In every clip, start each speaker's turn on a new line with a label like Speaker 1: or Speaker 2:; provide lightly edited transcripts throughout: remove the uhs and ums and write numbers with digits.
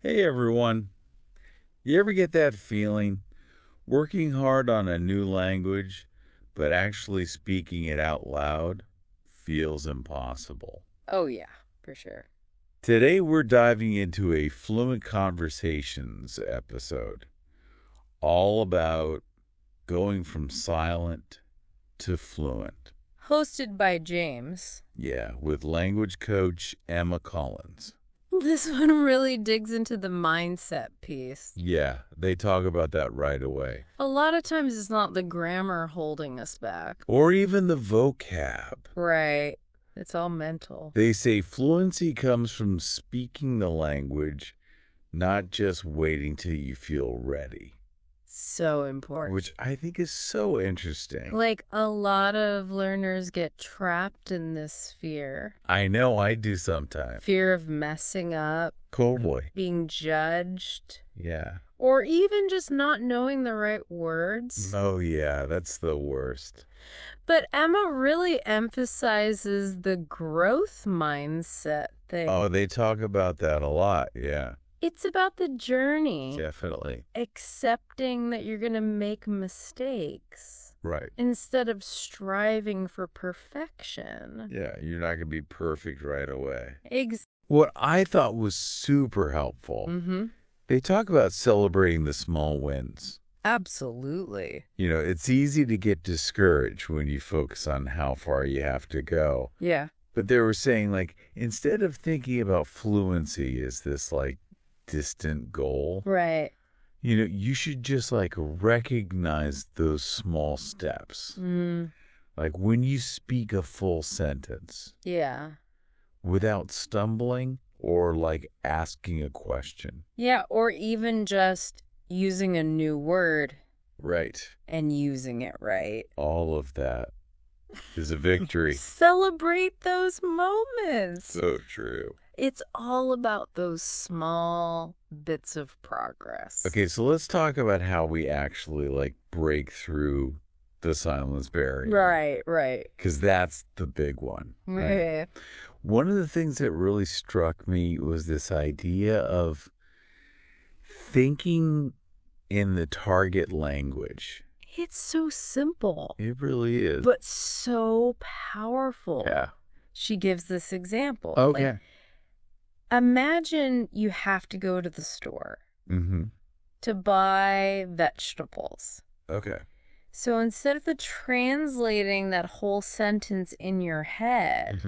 Speaker 1: Hey everyone, you ever get that feeling? Working hard on a new language, but actually speaking it out loud feels impossible.
Speaker 2: Oh, yeah, for sure.
Speaker 1: Today we're diving into a fluent conversations episode, all about going from silent to fluent.
Speaker 2: Hosted by James.
Speaker 1: Yeah, with language coach Emma Collins.
Speaker 2: This one really digs into the mindset piece.
Speaker 1: Yeah, they talk about that right away.
Speaker 2: A lot of times it's not the grammar holding us back.
Speaker 1: Or even the vocab.
Speaker 2: Right. It's all mental.
Speaker 1: They say fluency comes from speaking the language, not just waiting till you feel ready.
Speaker 2: So important.
Speaker 1: Which I think is so interesting.
Speaker 2: Like, a lot of learners get trapped in this fear.
Speaker 1: I know I do sometimes.
Speaker 2: Fear of messing up.
Speaker 1: Cool boy.
Speaker 2: Being judged.
Speaker 1: Yeah.
Speaker 2: Or even just not knowing the right words.
Speaker 1: Oh, yeah, that's the worst.
Speaker 2: But Emma really emphasizes the growth mindset thing.
Speaker 1: Oh, they talk about that a lot, yeah.
Speaker 2: It's about the journey.
Speaker 1: Definitely.
Speaker 2: Accepting that you're going to make mistakes.
Speaker 1: Right.
Speaker 2: Instead of striving for perfection.
Speaker 1: Yeah, you're not going to be perfect right away.
Speaker 2: Exactly.
Speaker 1: What I thought was super helpful, they talk about celebrating the small wins.
Speaker 2: Absolutely.
Speaker 1: You know, it's easy to get discouraged when you focus on how far you have to go.
Speaker 2: Yeah.
Speaker 1: But they were saying, like, instead of thinking about fluency as this, like, distant goal,
Speaker 2: Right.
Speaker 1: you know, you should just, like, recognize those small steps. Like, when you speak a full sentence.
Speaker 2: Yeah.
Speaker 1: Without stumbling or, like, asking a question.
Speaker 2: Yeah, or even just using a new word.
Speaker 1: Right.
Speaker 2: And using it right.
Speaker 1: All of that is a victory.
Speaker 2: Celebrate those moments.
Speaker 1: So true.
Speaker 2: It's all about those small bits of progress.
Speaker 1: Okay, so let's talk about how we actually, like, break through the silence barrier.
Speaker 2: Right.
Speaker 1: Because that's the big one.
Speaker 2: Right.
Speaker 1: One of the things that really struck me was this idea of thinking in the target language.
Speaker 2: It's so simple.
Speaker 1: It really is.
Speaker 2: But so powerful.
Speaker 1: Yeah.
Speaker 2: She gives this example.
Speaker 1: Okay.
Speaker 2: Like, imagine you have to go to the store to buy vegetables.
Speaker 1: Okay.
Speaker 2: So instead of translating that whole sentence in your head,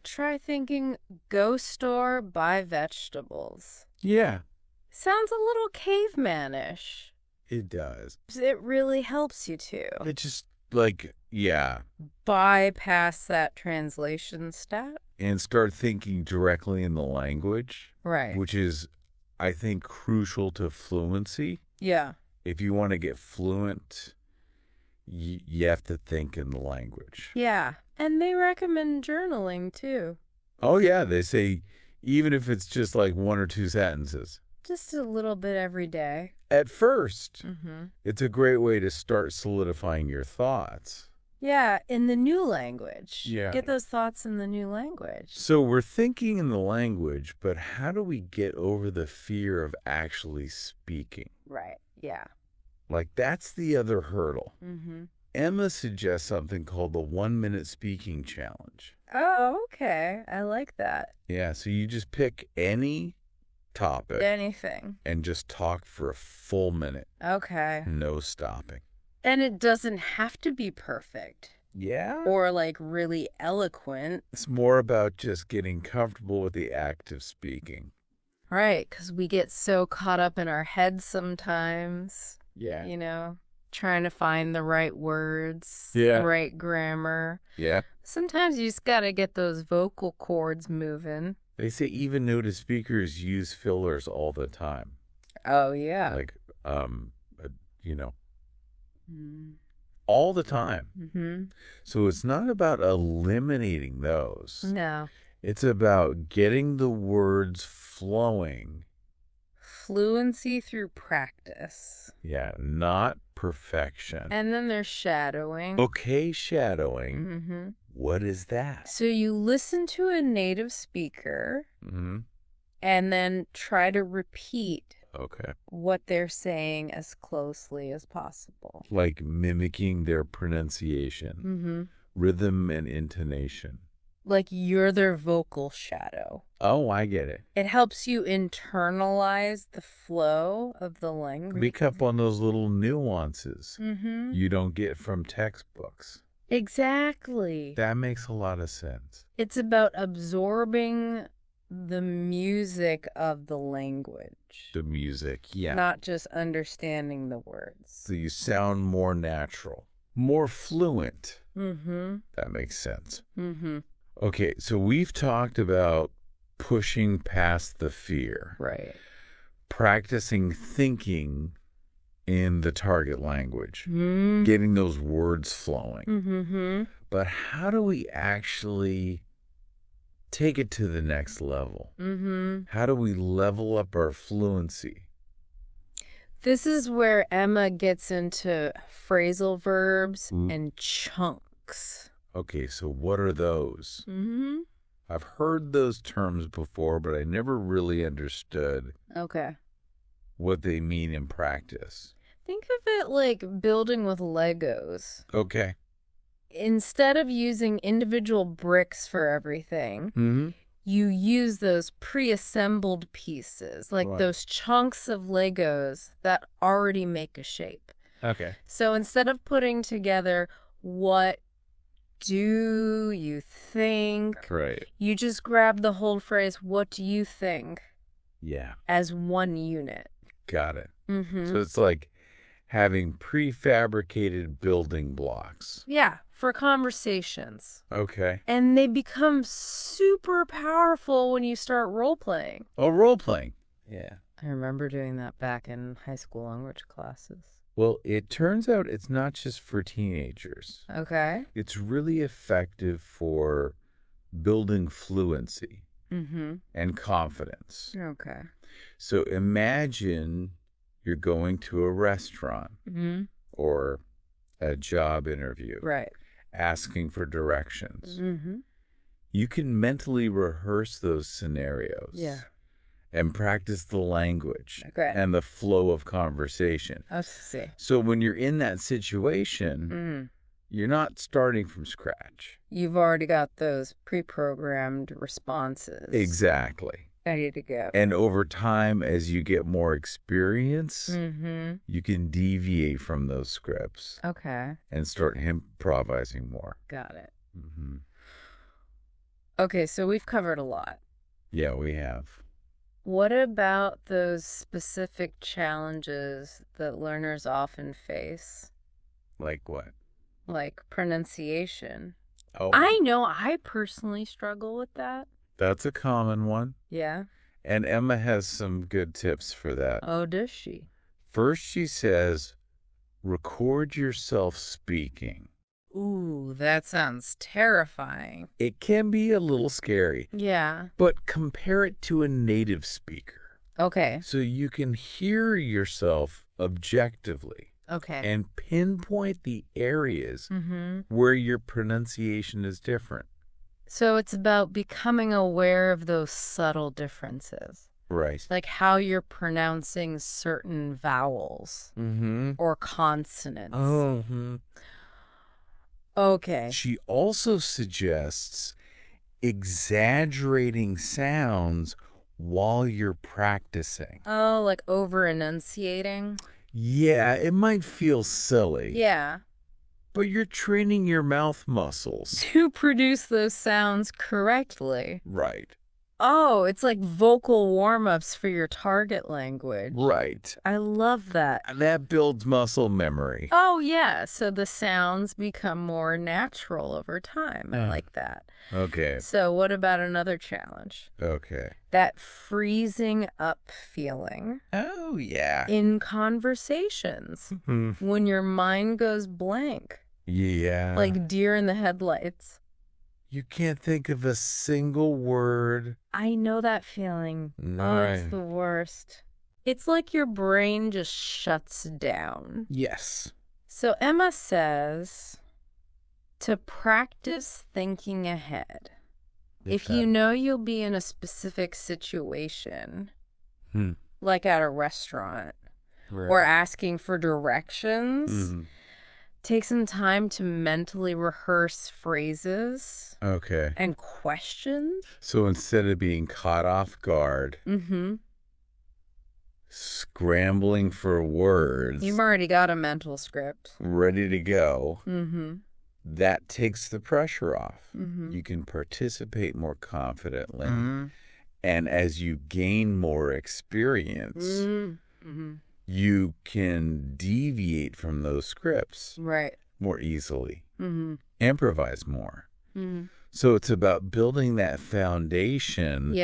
Speaker 2: try thinking, go store, buy vegetables.
Speaker 1: Yeah.
Speaker 2: Sounds a little cavemanish.
Speaker 1: It does.
Speaker 2: It really helps you to.
Speaker 1: It just, like, yeah.
Speaker 2: Bypass that translation step.
Speaker 1: And start thinking directly in the language.
Speaker 2: Right.
Speaker 1: Which is, I think, crucial to fluency.
Speaker 2: Yeah.
Speaker 1: If you want to get fluent, you have to think in the language.
Speaker 2: Yeah. And they recommend journaling, too.
Speaker 1: Oh, yeah. They say even if it's just like one or two sentences.
Speaker 2: Just a little bit every day.
Speaker 1: At first, it's a great way to start solidifying your thoughts.
Speaker 2: Yeah, in the new language.
Speaker 1: Yeah.
Speaker 2: Get those thoughts in the new language.
Speaker 1: So we're thinking in the language, but how do we get over the fear of actually speaking?
Speaker 2: Right, yeah.
Speaker 1: Like, that's the other hurdle. Emma suggests something called the 1-minute speaking challenge.
Speaker 2: Oh, okay. I like that.
Speaker 1: Yeah, so you just pick any topic.
Speaker 2: Anything.
Speaker 1: And just talk for a full minute.
Speaker 2: Okay.
Speaker 1: No stopping.
Speaker 2: And it doesn't have to be perfect.
Speaker 1: Yeah?
Speaker 2: Or, like, really eloquent.
Speaker 1: It's more about just getting comfortable with the act of speaking.
Speaker 2: Right, because we get so caught up in our heads sometimes.
Speaker 1: Yeah.
Speaker 2: You know, trying to find the right words.
Speaker 1: Yeah.
Speaker 2: Right grammar.
Speaker 1: Yeah.
Speaker 2: Sometimes you just got to get those vocal cords moving.
Speaker 1: They say even native speakers use fillers all the time.
Speaker 2: Oh, yeah.
Speaker 1: Like, you know, all the time. So it's not about eliminating those.
Speaker 2: No.
Speaker 1: It's about getting the words flowing.
Speaker 2: Fluency through practice.
Speaker 1: Yeah, not perfection.
Speaker 2: And then there's shadowing.
Speaker 1: Okay, shadowing. What is that?
Speaker 2: So you listen to a native speaker And then try to repeat
Speaker 1: Okay.
Speaker 2: what they're saying as closely as possible.
Speaker 1: Like mimicking their pronunciation,
Speaker 2: Mm-hmm.
Speaker 1: rhythm, and intonation.
Speaker 2: Like you're their vocal shadow.
Speaker 1: Oh, I get it.
Speaker 2: It helps you internalize the flow of the language.
Speaker 1: Pick up on those little nuances
Speaker 2: Mm-hmm.
Speaker 1: you don't get from textbooks.
Speaker 2: Exactly.
Speaker 1: That makes a lot of sense.
Speaker 2: It's about absorbing the music of the language.
Speaker 1: The music, yeah.
Speaker 2: Not just understanding the words.
Speaker 1: So you sound more natural, more fluent.
Speaker 2: Mm-hmm.
Speaker 1: That makes sense.
Speaker 2: Mm-hmm.
Speaker 1: Okay, so we've talked about pushing past the fear.
Speaker 2: Right.
Speaker 1: Practicing thinking in the target language.
Speaker 2: Mm-hmm.
Speaker 1: Getting those words flowing.
Speaker 2: Mm-hmm.
Speaker 1: But how do we actually take it to the next level?
Speaker 2: Mm-hmm.
Speaker 1: How do we level up our fluency?
Speaker 2: This is where Emma gets into phrasal verbs and chunks.
Speaker 1: Okay, so what are those?
Speaker 2: Mm-hmm.
Speaker 1: I've heard those terms before, but I never really understood
Speaker 2: Okay.
Speaker 1: what they mean in practice.
Speaker 2: Think of it like building with Legos.
Speaker 1: Okay.
Speaker 2: Instead of using individual bricks for everything,
Speaker 1: Mm-hmm.
Speaker 2: you use those pre-assembled pieces, like
Speaker 1: Right.
Speaker 2: those chunks of Legos that already make a shape.
Speaker 1: Okay.
Speaker 2: So instead of putting together what do you think,
Speaker 1: Right.
Speaker 2: you just grab the whole phrase, what do you think,
Speaker 1: Yeah.
Speaker 2: as one unit.
Speaker 1: Got it.
Speaker 2: Mm-hmm.
Speaker 1: So it's like having prefabricated building blocks.
Speaker 2: Yeah, for conversations.
Speaker 1: Okay.
Speaker 2: And they become super powerful when you start role-playing.
Speaker 1: Oh, role-playing. Yeah.
Speaker 2: I remember doing that back in high school language classes.
Speaker 1: Well, it turns out it's not just for teenagers.
Speaker 2: Okay.
Speaker 1: It's really effective for building fluency
Speaker 2: Mm-hmm.
Speaker 1: and confidence.
Speaker 2: Okay.
Speaker 1: So imagine you're going to a restaurant
Speaker 2: Mm-hmm.
Speaker 1: or a job interview,
Speaker 2: Right.
Speaker 1: asking for directions.
Speaker 2: Mm-hmm.
Speaker 1: You can mentally rehearse those scenarios.
Speaker 2: Yeah.
Speaker 1: And practice the language
Speaker 2: Okay.
Speaker 1: and the flow of conversation.
Speaker 2: I see.
Speaker 1: So when you're in that situation,
Speaker 2: Mm.
Speaker 1: you're not starting from scratch.
Speaker 2: You've already got those pre-programmed responses.
Speaker 1: Exactly.
Speaker 2: Ready to go.
Speaker 1: And over time, as you get more experience,
Speaker 2: Mm-hmm.
Speaker 1: you can deviate from those scripts
Speaker 2: Okay.
Speaker 1: and start improvising more.
Speaker 2: Got it.
Speaker 1: Mm-hmm.
Speaker 2: Okay, so we've covered a lot.
Speaker 1: Yeah, we have.
Speaker 2: What about those specific challenges that learners often face,
Speaker 1: Like what?
Speaker 2: like pronunciation?
Speaker 1: Oh,
Speaker 2: I know I personally struggle with that.
Speaker 1: that's a common one.
Speaker 2: Yeah.
Speaker 1: And Emma has some good tips for that.
Speaker 2: Oh, does she?
Speaker 1: First, she says, record yourself speaking.
Speaker 2: Ooh, that sounds terrifying.
Speaker 1: It can be a little scary,
Speaker 2: Yeah.
Speaker 1: but compare it to a native speaker
Speaker 2: Okay.
Speaker 1: so you can hear yourself objectively
Speaker 2: Okay.
Speaker 1: and pinpoint the areas
Speaker 2: Mm-hmm.
Speaker 1: where your pronunciation is different.
Speaker 2: So it's about becoming aware of those subtle differences,
Speaker 1: Right.
Speaker 2: like how you're pronouncing certain vowels
Speaker 1: Mm-hmm.
Speaker 2: or consonants.
Speaker 1: Oh.
Speaker 2: Okay.
Speaker 1: She also suggests exaggerating sounds while you're practicing.
Speaker 2: Oh, like over enunciating?
Speaker 1: Yeah, it might feel silly,
Speaker 2: Yeah.
Speaker 1: but you're training your mouth muscles.
Speaker 2: To produce those sounds correctly.
Speaker 1: Right.
Speaker 2: Oh, it's like vocal warm-ups for your target language.
Speaker 1: Right.
Speaker 2: I love that.
Speaker 1: And that builds muscle memory.
Speaker 2: Oh, yeah. So the sounds become more natural over time. I like that.
Speaker 1: Okay.
Speaker 2: So what about another challenge?
Speaker 1: Okay.
Speaker 2: That freezing up feeling
Speaker 1: Oh, yeah.
Speaker 2: in conversations when your mind goes blank,
Speaker 1: Yeah.
Speaker 2: like deer in the headlights.
Speaker 1: You can't think of a single word.
Speaker 2: I know that feeling.
Speaker 1: No.
Speaker 2: Oh, it's the worst. It's like your brain just shuts down.
Speaker 1: Yes.
Speaker 2: So Emma says to practice thinking ahead. If you know you'll be in a specific situation,
Speaker 1: Hmm.
Speaker 2: like at a restaurant, or asking for directions, take some time to mentally rehearse phrases
Speaker 1: Okay.
Speaker 2: and questions.
Speaker 1: So instead of being caught off guard, scrambling for words,
Speaker 2: You've already got a mental script.
Speaker 1: ready to go, that takes the pressure off. You can participate more confidently. And as you gain more experience, you can deviate from those scripts more easily, improvise more. So it's about building that foundation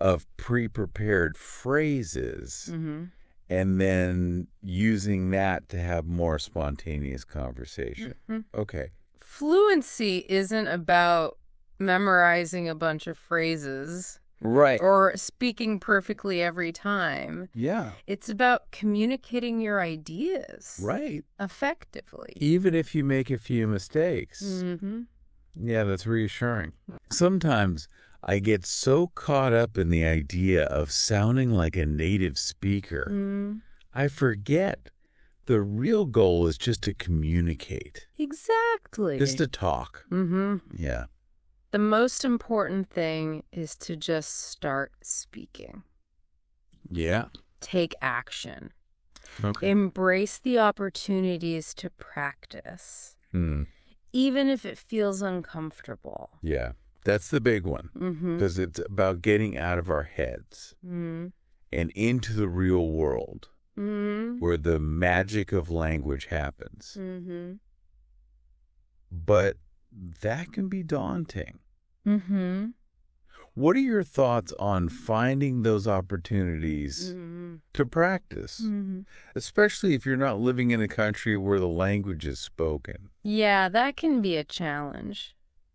Speaker 1: of pre-prepared phrases and then using that to have more spontaneous conversation. Okay.
Speaker 2: Fluency isn't about memorizing a bunch of phrases.
Speaker 1: Right.
Speaker 2: Or speaking perfectly every time.
Speaker 1: Yeah.
Speaker 2: It's about communicating your ideas.
Speaker 1: Right.
Speaker 2: Effectively.
Speaker 1: Even if you make a few mistakes. Yeah, that's reassuring. Sometimes I get so caught up in the idea of sounding like a native speaker, I forget the real goal is just to communicate.
Speaker 2: Exactly.
Speaker 1: Just to talk. Yeah.
Speaker 2: The most important thing is to just start speaking.
Speaker 1: Yeah.
Speaker 2: Take action.
Speaker 1: Okay.
Speaker 2: Embrace the opportunities to practice. Even if it feels uncomfortable.
Speaker 1: Yeah. That's the big one. Because it's about getting out of our heads and into the real world where the magic of language happens. But that can be daunting. What are your thoughts on finding those opportunities to practice, especially if you're not living in a country where the language is spoken?
Speaker 2: Yeah, that can be a challenge.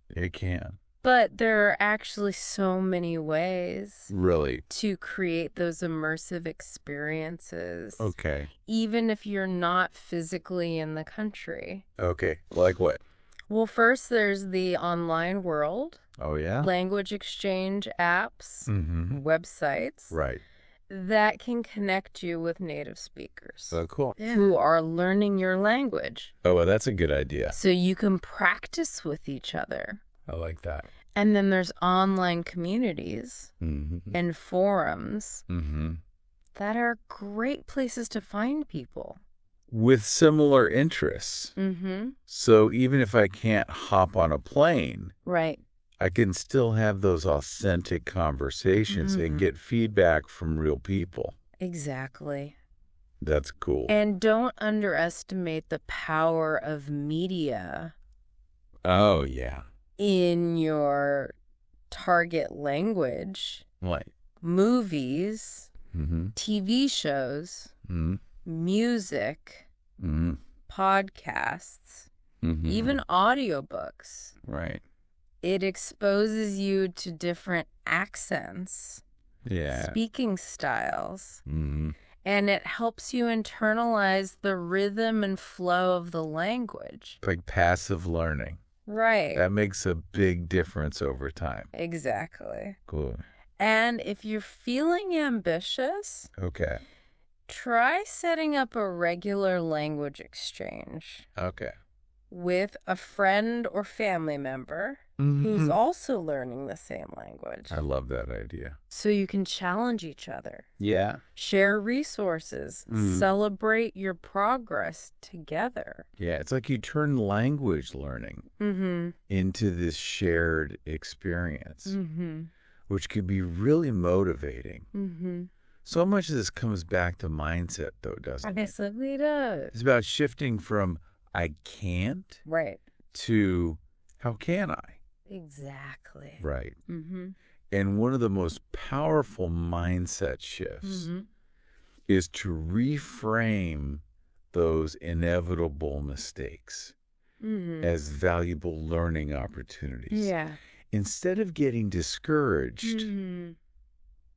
Speaker 1: It can.
Speaker 2: But there are actually so many ways
Speaker 1: Really?
Speaker 2: to create those immersive experiences.
Speaker 1: Okay.
Speaker 2: Even if you're not physically in the country.
Speaker 1: Okay. Like what?
Speaker 2: Well, first there's the online world.
Speaker 1: Oh, yeah?
Speaker 2: Language exchange apps, websites.
Speaker 1: Right.
Speaker 2: That can connect you with native speakers.
Speaker 1: Oh, cool.
Speaker 2: Who are learning your language.
Speaker 1: Oh, well, that's a good idea.
Speaker 2: So you can practice with each other.
Speaker 1: I like that.
Speaker 2: And then there's online communities and forums that are great places to find people.
Speaker 1: With similar interests. So even if I can't hop on a plane,
Speaker 2: Right.
Speaker 1: I can still have those authentic conversations and get feedback from real people.
Speaker 2: Exactly.
Speaker 1: That's cool.
Speaker 2: And don't underestimate the power of media.
Speaker 1: Oh, yeah.
Speaker 2: In your target language.
Speaker 1: Like
Speaker 2: Movies, TV shows, music, podcasts, even audiobooks.
Speaker 1: Right.
Speaker 2: It exposes you to different accents,
Speaker 1: Yeah.
Speaker 2: speaking styles, and it helps you internalize the rhythm and flow of the language.
Speaker 1: Like passive learning.
Speaker 2: Right.
Speaker 1: That makes a big difference over time.
Speaker 2: Exactly.
Speaker 1: Cool.
Speaker 2: And if you're feeling ambitious,
Speaker 1: Okay.
Speaker 2: try setting up a regular language exchange.
Speaker 1: Okay.
Speaker 2: With a friend or family member who's also learning the same language.
Speaker 1: I love that idea.
Speaker 2: So you can challenge each other.
Speaker 1: Yeah.
Speaker 2: Share resources. Celebrate your progress together.
Speaker 1: Yeah, it's like you turn language learning into this shared experience, which could be really motivating. So much of this comes back to mindset, though, doesn't it?
Speaker 2: Yes, it does.
Speaker 1: It's about shifting from I can't to how can I?
Speaker 2: Exactly.
Speaker 1: Right. And one of the most powerful mindset shifts is to reframe those inevitable mistakes as valuable learning opportunities.
Speaker 2: Yeah.
Speaker 1: Instead of getting discouraged,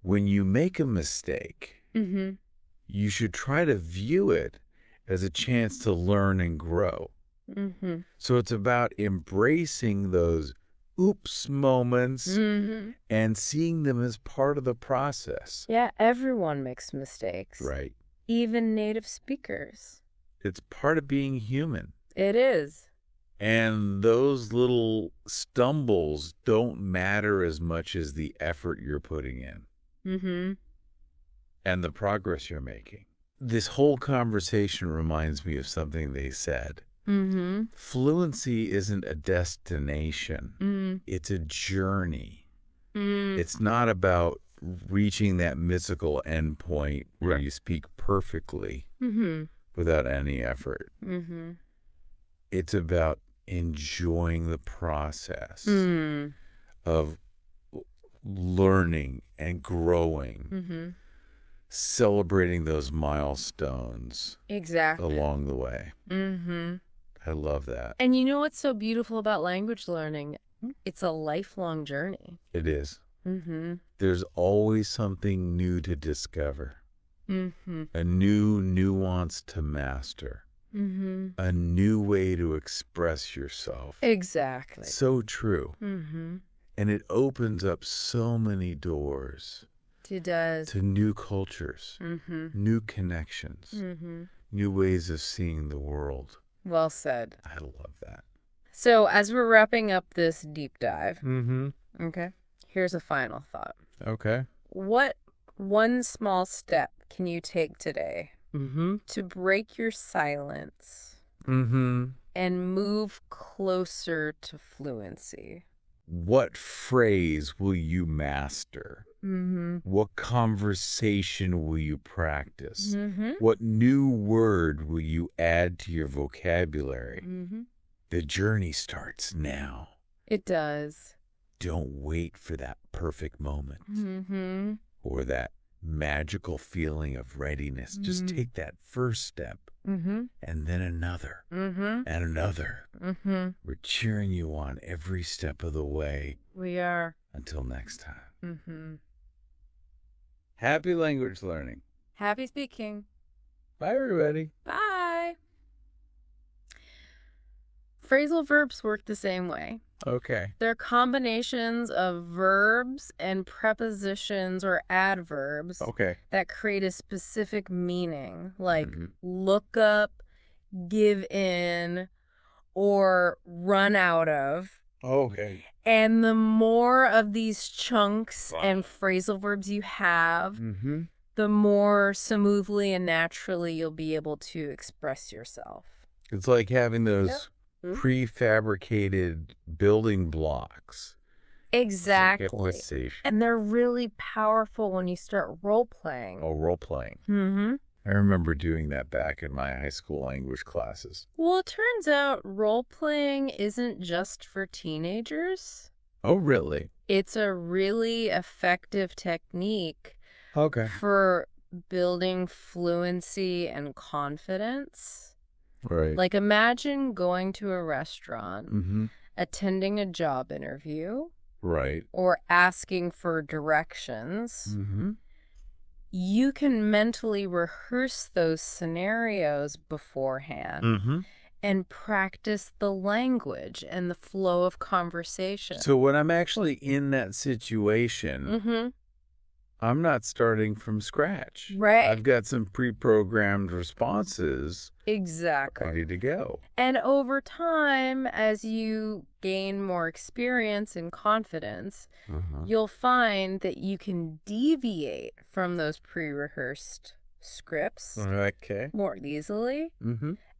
Speaker 1: when you make a mistake, you should try to view it as a chance to learn and grow. So it's about embracing those oops moments
Speaker 2: Mm-hmm.
Speaker 1: and seeing them as part of the process.
Speaker 2: Yeah, everyone makes mistakes.
Speaker 1: Right.
Speaker 2: Even native speakers.
Speaker 1: It's part of being human.
Speaker 2: It is.
Speaker 1: And those little stumbles don't matter as much as the effort you're putting in.
Speaker 2: Mm-hmm.
Speaker 1: And the progress you're making. This whole conversation reminds me of something they said.
Speaker 2: Mm-hmm.
Speaker 1: Fluency isn't a destination. It's a journey. It's not about reaching that mythical endpoint where you speak perfectly without any effort. It's about enjoying the process of learning and growing, celebrating those milestones along the way. I love that.
Speaker 2: And you know what's so beautiful about language learning? It's a lifelong journey.
Speaker 1: It is. There's always something new to discover, a new nuance to master, a new way to express yourself.
Speaker 2: Exactly.
Speaker 1: So true. And it opens up so many doors.
Speaker 2: It does.
Speaker 1: To new cultures, new connections, new ways of seeing the world.
Speaker 2: Well said.
Speaker 1: I love that.
Speaker 2: So as we're wrapping up this deep dive,
Speaker 1: Okay.
Speaker 2: here's a final thought.
Speaker 1: Okay.
Speaker 2: What one small step can you take today to break your silence and move closer to fluency?
Speaker 1: What phrase will you master? What conversation will you practice? What new word will you add to your vocabulary? The journey starts now.
Speaker 2: It does.
Speaker 1: Don't wait for that perfect moment or that magical feeling of readiness. Just take that first step and then another and another. We're cheering you on every step of the way.
Speaker 2: We are.
Speaker 1: Until next time. Happy language learning.
Speaker 2: Happy speaking.
Speaker 1: Bye, everybody.
Speaker 2: Bye. Phrasal verbs work the same way.
Speaker 1: Okay.
Speaker 2: They're combinations of verbs and prepositions or adverbs that create a specific meaning, like look up, give in, or run out of.
Speaker 1: Okay.
Speaker 2: And the more of these chunks and phrasal verbs you have, the more smoothly and naturally you'll be able to express yourself.
Speaker 1: It's like having those prefabricated building blocks.
Speaker 2: Exactly. And they're really powerful when you start role-playing.
Speaker 1: Oh, role-playing. I remember doing that back in my high school language classes.
Speaker 2: Well, it turns out role-playing isn't just for teenagers.
Speaker 1: Oh, really?
Speaker 2: It's a really effective technique for building fluency and confidence.
Speaker 1: Right.
Speaker 2: Like imagine going to a restaurant, attending a job interview, or asking for directions. You can mentally rehearse those scenarios beforehand and practice the language and the flow of conversation.
Speaker 1: So when I'm actually in that situation, I'm not starting from scratch.
Speaker 2: Right.
Speaker 1: I've got some pre-programmed responses.
Speaker 2: Exactly.
Speaker 1: Ready to go.
Speaker 2: And over time, as you gain more experience and confidence, you'll find that you can deviate from those pre-rehearsed scripts more easily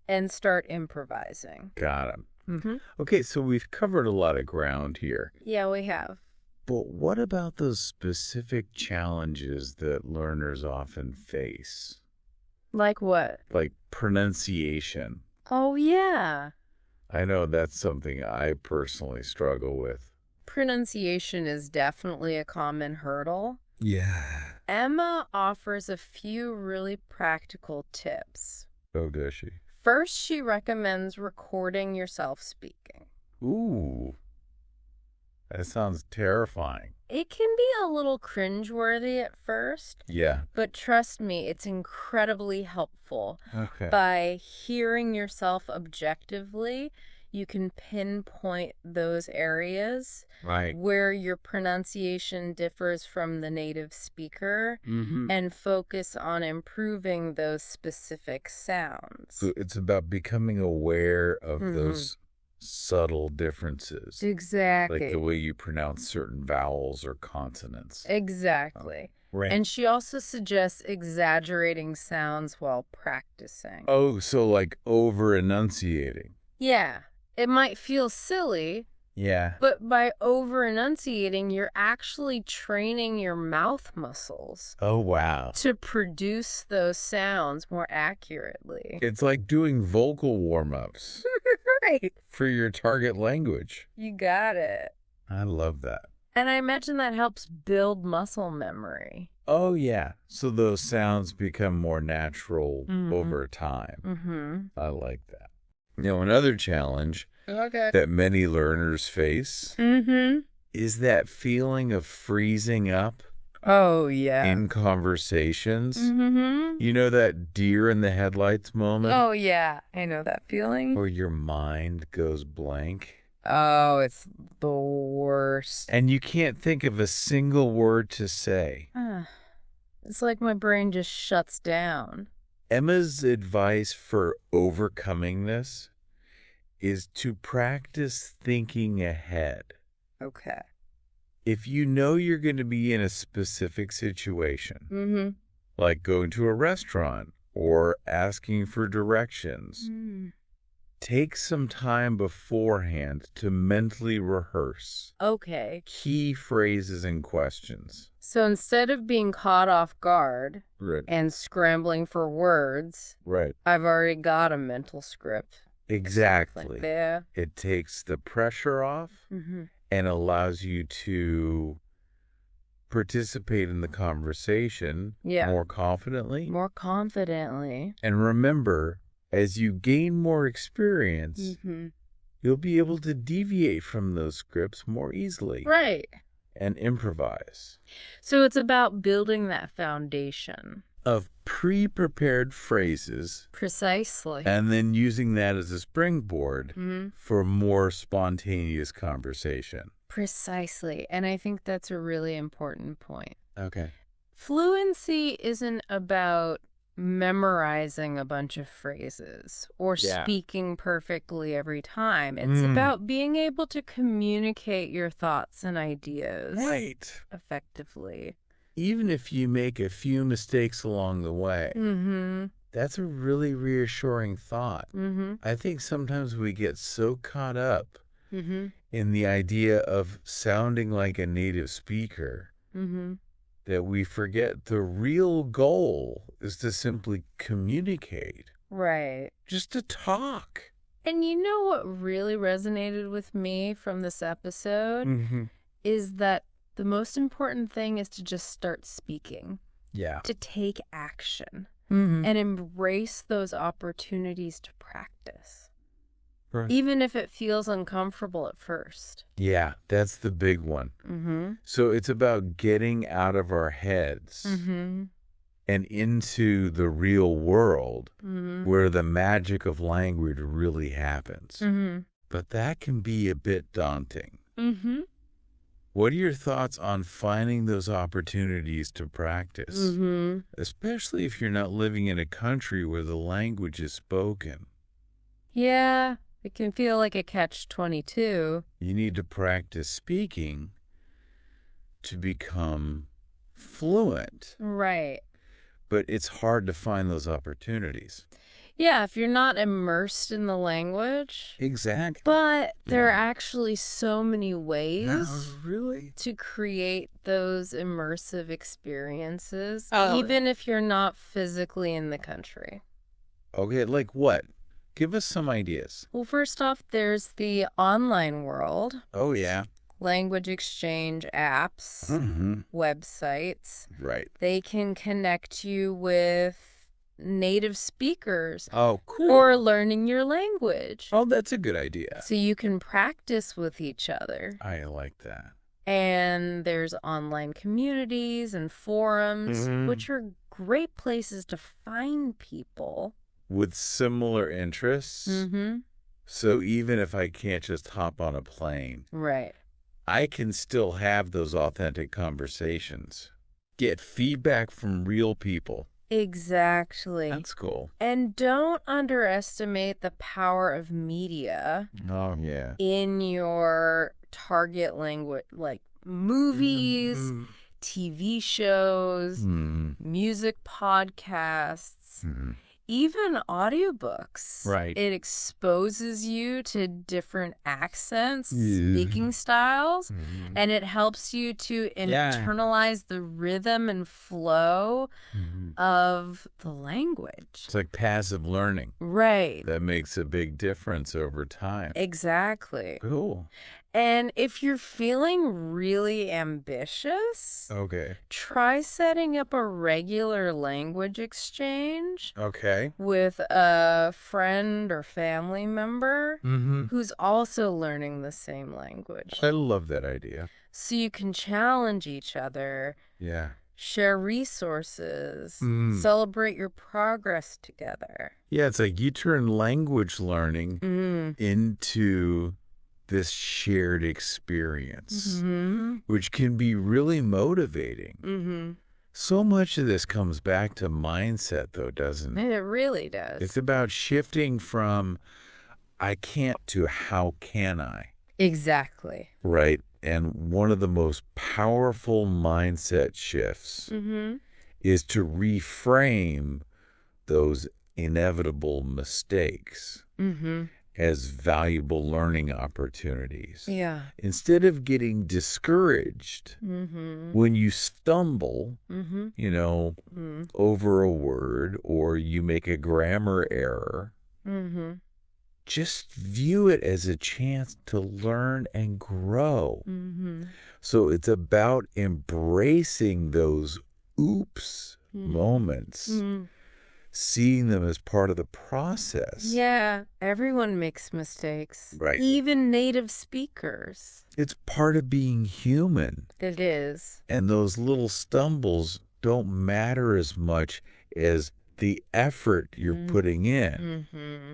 Speaker 2: and start improvising.
Speaker 1: Got him. Okay, so we've covered a lot of ground here.
Speaker 2: Yeah, we have.
Speaker 1: But what about those specific challenges that learners often face?
Speaker 2: Like what?
Speaker 1: Like pronunciation.
Speaker 2: Oh, yeah.
Speaker 1: I know that's something I personally struggle with.
Speaker 2: Pronunciation is definitely a common hurdle.
Speaker 1: Yeah.
Speaker 2: Emma offers a few really practical tips.
Speaker 1: Oh, does she?
Speaker 2: First, she recommends recording yourself speaking.
Speaker 1: Ooh. That sounds terrifying.
Speaker 2: It can be a little cringeworthy at first.
Speaker 1: Yeah.
Speaker 2: But trust me, it's incredibly helpful.
Speaker 1: Okay.
Speaker 2: By hearing yourself objectively, you can pinpoint those areas where your pronunciation differs from the native speaker and focus on improving those specific sounds.
Speaker 1: So it's about becoming aware of those subtle differences.
Speaker 2: Exactly.
Speaker 1: Like the way you pronounce certain vowels or consonants.
Speaker 2: Exactly.
Speaker 1: Right.
Speaker 2: And she also suggests exaggerating sounds while practicing.
Speaker 1: Oh, so like over-enunciating.
Speaker 2: Yeah. It might feel silly.
Speaker 1: Yeah.
Speaker 2: But by over-enunciating, you're actually training your mouth muscles.
Speaker 1: Oh, wow.
Speaker 2: To produce those sounds more accurately.
Speaker 1: It's like doing vocal warm-ups.
Speaker 2: Right.
Speaker 1: For your target language.
Speaker 2: You got it.
Speaker 1: I love that.
Speaker 2: And I imagine that helps build muscle memory.
Speaker 1: Oh, yeah. So those sounds become more natural over time. I like that. Another challenge that many learners face is that feeling of freezing up.
Speaker 2: Oh, yeah.
Speaker 1: In conversations. You know that deer in the headlights moment?
Speaker 2: Oh, yeah. I know that feeling.
Speaker 1: Where your mind goes blank.
Speaker 2: Oh, it's the worst.
Speaker 1: And you can't think of a single word to say.
Speaker 2: It's like my brain just shuts down.
Speaker 1: Emma's advice for overcoming this is to practice thinking ahead.
Speaker 2: Okay.
Speaker 1: If you know you're going to be in a specific situation, like going to a restaurant or asking for directions, take some time beforehand to mentally rehearse.
Speaker 2: Okay.
Speaker 1: Key phrases and questions.
Speaker 2: So instead of being caught off guard and scrambling for words, I've already got a mental script.
Speaker 1: Exactly.
Speaker 2: Like
Speaker 1: it takes the pressure off and allows you to participate in the conversation more confidently.
Speaker 2: More confidently.
Speaker 1: And remember, as you gain more experience, you'll be able to deviate from those scripts more easily.
Speaker 2: Right.
Speaker 1: And improvise.
Speaker 2: So it's about building that foundation.
Speaker 1: Of pre-prepared phrases.
Speaker 2: Precisely.
Speaker 1: And then using that as a springboard for more spontaneous conversation.
Speaker 2: Precisely. And I think that's a really important point.
Speaker 1: Okay.
Speaker 2: Fluency isn't about memorizing a bunch of phrases or speaking perfectly every time. It's about being able to communicate your thoughts and ideas effectively.
Speaker 1: Even if you make a few mistakes along the way, that's a really reassuring thought. I think sometimes we get so caught up in the idea of sounding like a native speaker that we forget the real goal is to simply communicate.
Speaker 2: Right.
Speaker 1: Just to talk.
Speaker 2: And you know what really resonated with me from this episode is that the most important thing is to just start speaking.
Speaker 1: Yeah.
Speaker 2: To take action and embrace those opportunities to practice. Right. Even if it feels uncomfortable at first.
Speaker 1: Yeah, that's the big one. So it's about getting out of our heads and into the real world where the magic of language really happens. But that can be a bit daunting. What are your thoughts on finding those opportunities to practice? Especially if you're not living in a country where the language is spoken.
Speaker 2: Yeah. It can feel like a catch-22.
Speaker 1: You need to practice speaking to become fluent.
Speaker 2: Right.
Speaker 1: But it's hard to find those opportunities.
Speaker 2: Yeah, if you're not immersed in the language.
Speaker 1: Exactly.
Speaker 2: But there are actually so many ways
Speaker 1: to
Speaker 2: create those immersive experiences, even if you're not physically in the country.
Speaker 1: Okay, like what? Give us some ideas.
Speaker 2: Well, first off, there's the online world.
Speaker 1: Oh, yeah.
Speaker 2: Language exchange apps, websites.
Speaker 1: Right.
Speaker 2: They can connect you with native speakers.
Speaker 1: Oh, cool.
Speaker 2: Or learning your language.
Speaker 1: Oh, that's a good idea.
Speaker 2: So you can practice with each other.
Speaker 1: I like that.
Speaker 2: And there's online communities and forums, which are great places to find people.
Speaker 1: With similar interests. So even if I can't just hop on a plane,
Speaker 2: Right.
Speaker 1: I can still have those authentic conversations. Get feedback from real people.
Speaker 2: Exactly.
Speaker 1: That's cool.
Speaker 2: And don't underestimate the power of media.
Speaker 1: Oh, yeah.
Speaker 2: In your target language, like movies, TV shows, music podcasts, even audiobooks.
Speaker 1: Right.
Speaker 2: It exposes you to different accents, speaking styles, and it helps you to internalize the rhythm and flow of the language.
Speaker 1: It's like passive learning.
Speaker 2: Right.
Speaker 1: That makes a big difference over time.
Speaker 2: Exactly.
Speaker 1: Cool.
Speaker 2: And if you're feeling really ambitious, try setting up a regular language exchange with a friend or family member who's also learning the same language.
Speaker 1: I love that idea.
Speaker 2: So you can challenge each other, share resources, celebrate your progress together.
Speaker 1: Yeah, it's like you turn language learning into this shared experience, which can be really motivating. So much of this comes back to mindset, though, doesn't it?
Speaker 2: It really does.
Speaker 1: It's about shifting from I can't to how can I.
Speaker 2: Exactly.
Speaker 1: Right. And one of the most powerful mindset shifts is to reframe those inevitable mistakes as valuable learning opportunities.
Speaker 2: Yeah.
Speaker 1: Instead of getting discouraged when you stumble, over a word or you make a grammar error, just view it as a chance to learn and grow. So it's about embracing those oops moments. Seeing them as part of the process.
Speaker 2: Yeah, everyone makes mistakes.
Speaker 1: Right.
Speaker 2: Even native speakers.
Speaker 1: It's part of being human.
Speaker 2: It is.
Speaker 1: And those little stumbles don't matter as much as the effort you're putting in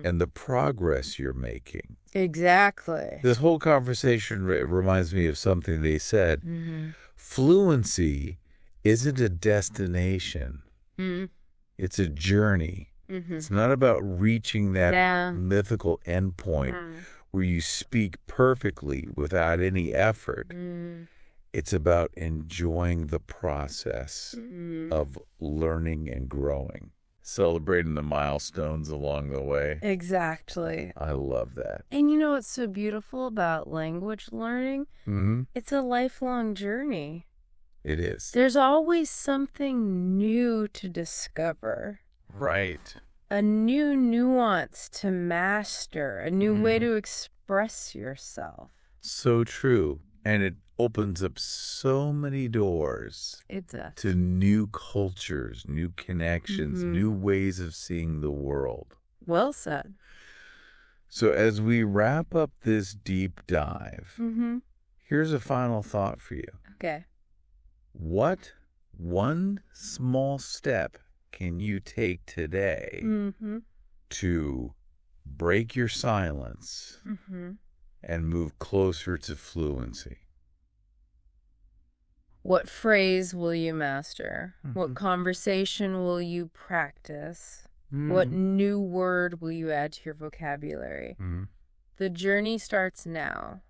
Speaker 1: and the progress you're making.
Speaker 2: Exactly.
Speaker 1: This whole conversation reminds me of something they said. Fluency isn't a destination. It's a journey. It's not about reaching that mythical endpoint where you speak perfectly without any effort. It's about enjoying the process of learning and growing, celebrating the milestones along the way.
Speaker 2: Exactly.
Speaker 1: I love that.
Speaker 2: And you know what's so beautiful about language learning? It's a lifelong journey.
Speaker 1: It is.
Speaker 2: There's always something new to discover.
Speaker 1: Right.
Speaker 2: A new nuance to master, a new way to express yourself.
Speaker 1: So true. And it opens up so many doors to new cultures, new connections, new ways of seeing the world.
Speaker 2: Well said.
Speaker 1: So as we wrap up this deep dive, here's a final thought for you.
Speaker 2: Okay.
Speaker 1: What one small step can you take today to break your silence and move closer to fluency?
Speaker 2: What phrase will you master? What conversation will you practice? What new word will you add to your vocabulary? The journey starts now.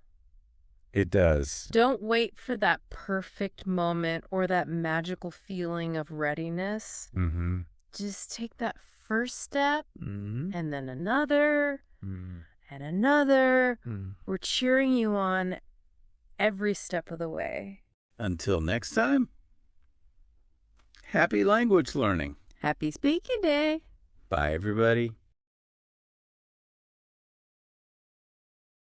Speaker 1: It does.
Speaker 2: Don't wait for that perfect moment or that magical feeling of readiness. Just take that first step and then another and another. We're cheering you on every step of the way.
Speaker 1: Until next time, happy language learning.
Speaker 2: Happy Speaking Day.
Speaker 1: Bye, everybody.